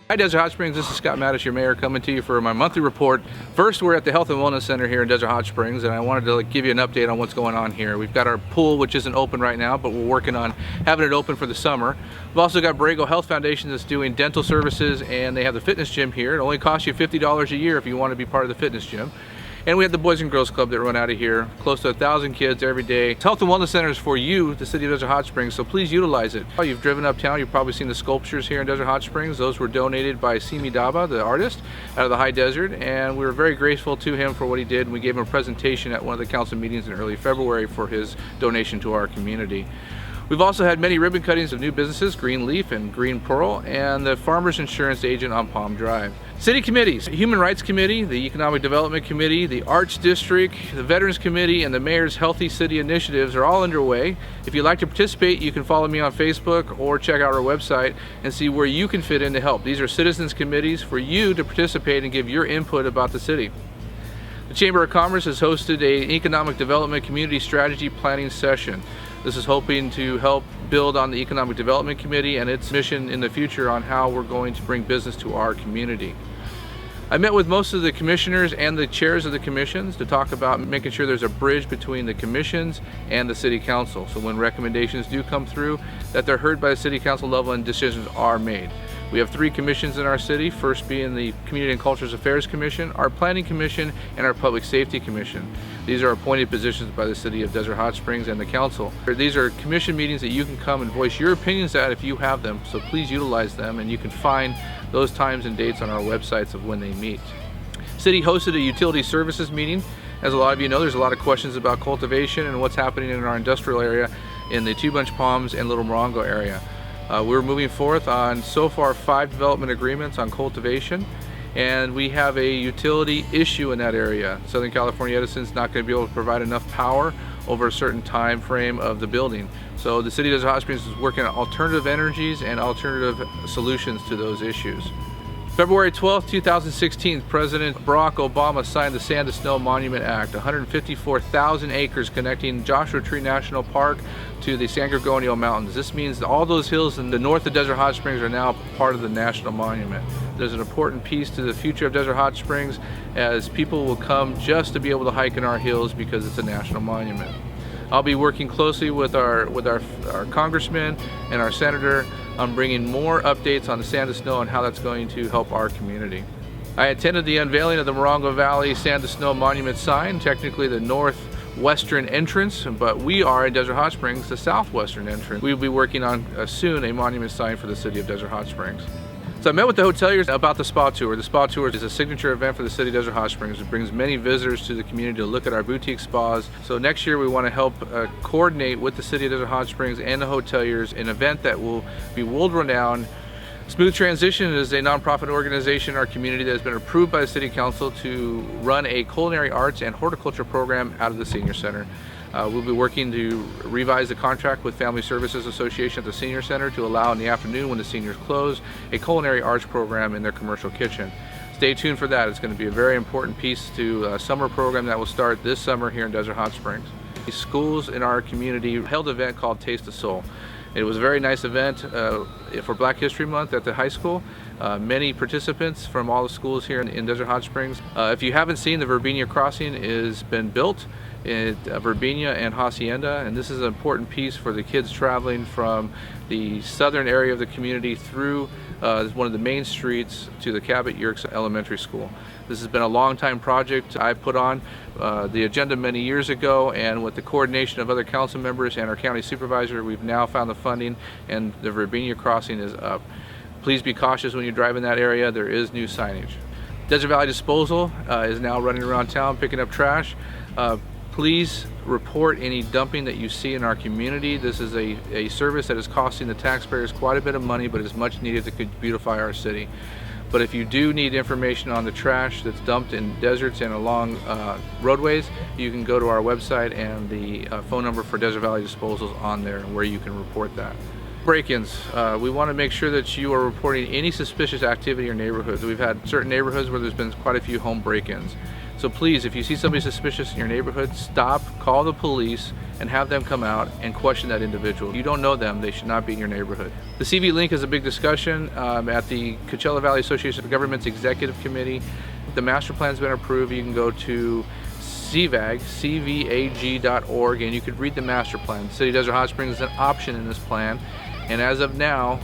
Hi Desert Hot Springs, this is Scott Mattis, your mayor, coming to you for my monthly report. First, we're at the Health and Wellness Center here in Desert Hot Springs, and I wanted to give you an update on what's going on here. We've got our pool, which isn't open right now, but we're working on having it open for the summer. We've also got Borrego Health Foundation that's doing dental services, and they have the fitness gym here. It only costs you $50 a year if you want to be part of the fitness gym. And we have the Boys and Girls Club that run out of here, close to 1,000 kids every day. Health and Wellness Center is for you, the city of Desert Hot Springs, so please utilize it. You've driven uptown, you've probably seen the sculptures here in Desert Hot Springs. Those were donated by Simi Daba, the artist, out of the high desert, and we were very grateful to him for what he did. And we gave him a presentation at one of the council meetings in early February for his donation to our community. We've also had many ribbon cuttings of new businesses, Green Leaf and Green Pearl, and the Farmers Insurance Agent on Palm Drive. City committees, the Human Rights Committee, the Economic Development Committee, the Arts District, the Veterans Committee, and the Mayor's Healthy City Initiatives are all underway. If you'd like to participate, you can follow me on Facebook or check out our website and see where you can fit in to help. These are citizens committees for you to participate and give your input about the city. The Chamber of Commerce has hosted an Economic Development Community Strategy Planning Session. This is hoping to help build on the Economic Development Committee and its mission in the future on how we're going to bring business to our community. I met with most of the commissioners and the chairs of the commissions to talk about making sure there's a bridge between the commissions and the city council. So when recommendations do come through, that they're heard by the city council level and decisions are made. We have 3 commissions in our city, first being the Community and Cultures Affairs Commission, our Planning Commission, and our Public Safety Commission. These are appointed positions by the city of Desert Hot Springs and the council. These are commission meetings that you can come and voice your opinions at if you have them, so please utilize them, and you can find those times and dates on our websites of when they meet. City hosted a utility services meeting. As a lot of you know, there's a lot of questions about cultivation and what's happening in our industrial area in the Two Bunch Palms and Little Morongo area. We're moving forth on so far 5 development agreements on cultivation, and we have a utility issue in that area. Southern California Edison's not going to be able to provide enough power over a certain time frame of the building. So the City of Desert Hot Springs is working on alternative energies and alternative solutions to those issues. February 12, 2016, President Barack Obama signed the Sand to Snow Monument Act, 154,000 acres connecting Joshua Tree National Park to the San Gorgonio Mountains. This means that all those hills in the north of Desert Hot Springs are now part of the National Monument. There's an important piece to the future of Desert Hot Springs, as people will come just to be able to hike in our hills because it's a national monument. I'll be working closely with our congressman and our senator on bringing more updates on the Sand to Snow and how that's going to help our community. I attended the unveiling of the Morongo Valley Sand to Snow Monument sign, technically the northwestern entrance, but we are in Desert Hot Springs, the southwestern entrance. We will be working on soon a monument sign for the city of Desert Hot Springs. So I met with the hoteliers about the spa tour. The spa tour is a signature event for the city of Desert Hot Springs. It brings many visitors to the community to look at our boutique spas. So next year we want to help coordinate with the city of Desert Hot Springs and the hoteliers an event that will be world renowned. Smooth Transition is a nonprofit organization in our community that has been approved by the City Council to run a culinary arts and horticulture program out of the Senior Center. We'll be working to revise the contract with Family Services Association at the Senior Center to allow in the afternoon when the seniors close a culinary arts program in their commercial kitchen. Stay tuned for that. It's going to be a very important piece to a summer program that will start this summer here in Desert Hot Springs. The schools in our community held an event called Taste of Soul. It was a very nice event for Black History Month at the high school. Many participants from all the schools here in Desert Hot Springs. If you haven't seen, the Verbena Crossing has been built at Verbena and Hacienda, and this is an important piece for the kids traveling from the southern area of the community through one of the main streets to the Cabot Yerkes Elementary School. This has been a long time project. I put on the agenda many years ago, and with the coordination of other council members and our county supervisor, we've now found the funding, and the Verbena Crossing is up. Please be cautious when you drive in that area. There is new signage. Desert Valley Disposal is now running around town picking up trash. Please report any dumping that you see in our community. This is a service that is costing the taxpayers quite a bit of money, but is much needed to beautify our city. But if you do need information on the trash that's dumped in deserts and along roadways, you can go to our website, and the phone number for Desert Valley Disposal is on there where you can report that. Break-ins. We want to make sure that you are reporting any suspicious activity in your neighborhoods. We've had certain neighborhoods where there's been quite a few home break-ins. So please, if you see somebody suspicious in your neighborhood, stop, call the police, and have them come out and question that individual. If you don't know them, they should not be in your neighborhood. The CV link is a big discussion at the Coachella Valley Association of Governments Executive Committee. The master plan's been approved. You can go to cvag.org, and you could read the master plan. The City of Desert Hot Springs is an option in this plan, and as of now,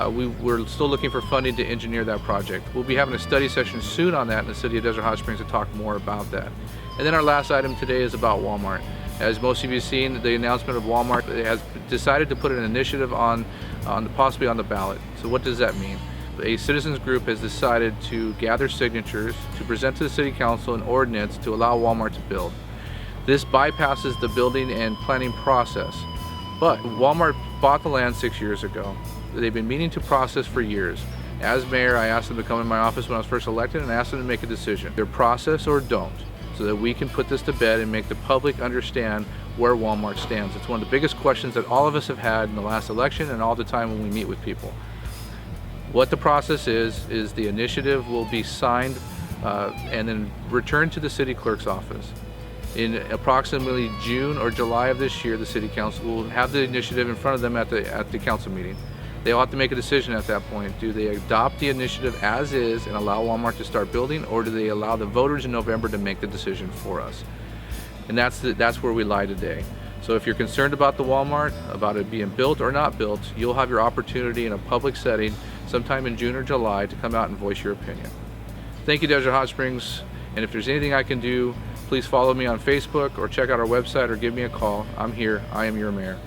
we're still looking for funding to engineer that project. We'll be having a study session soon on that in the City of Desert Hot Springs to talk more about that. And then our last item today is about Walmart. As most of you have seen, the announcement of Walmart has decided to put an initiative possibly on the ballot. So what does that mean? A citizens group has decided to gather signatures to present to the City Council an ordinance to allow Walmart to build. This bypasses the building and planning process. But Walmart bought the land 6 years ago. They've been meaning to process for years. As mayor, I asked them to come in my office when I was first elected and asked them to make a decision. Either process or don't, so that we can put this to bed and make the public understand where Walmart stands. It's one of the biggest questions that all of us have had in the last election and all the time when we meet with people. What the process is the initiative will be signed and then returned to the city clerk's office. In approximately June or July of this year, the City Council will have the initiative in front of them at the council meeting. They'll have to make a decision at that point. Do they adopt the initiative as is and allow Walmart to start building, or do they allow the voters in November to make the decision for us? And that's where we lie today. So if you're concerned about the Walmart, about it being built or not built, you'll have your opportunity in a public setting sometime in June or July to come out and voice your opinion. Thank you, Desert Hot Springs, and if there's anything I can do, please follow me on Facebook or check out our website or give me a call. I'm here. I am your mayor.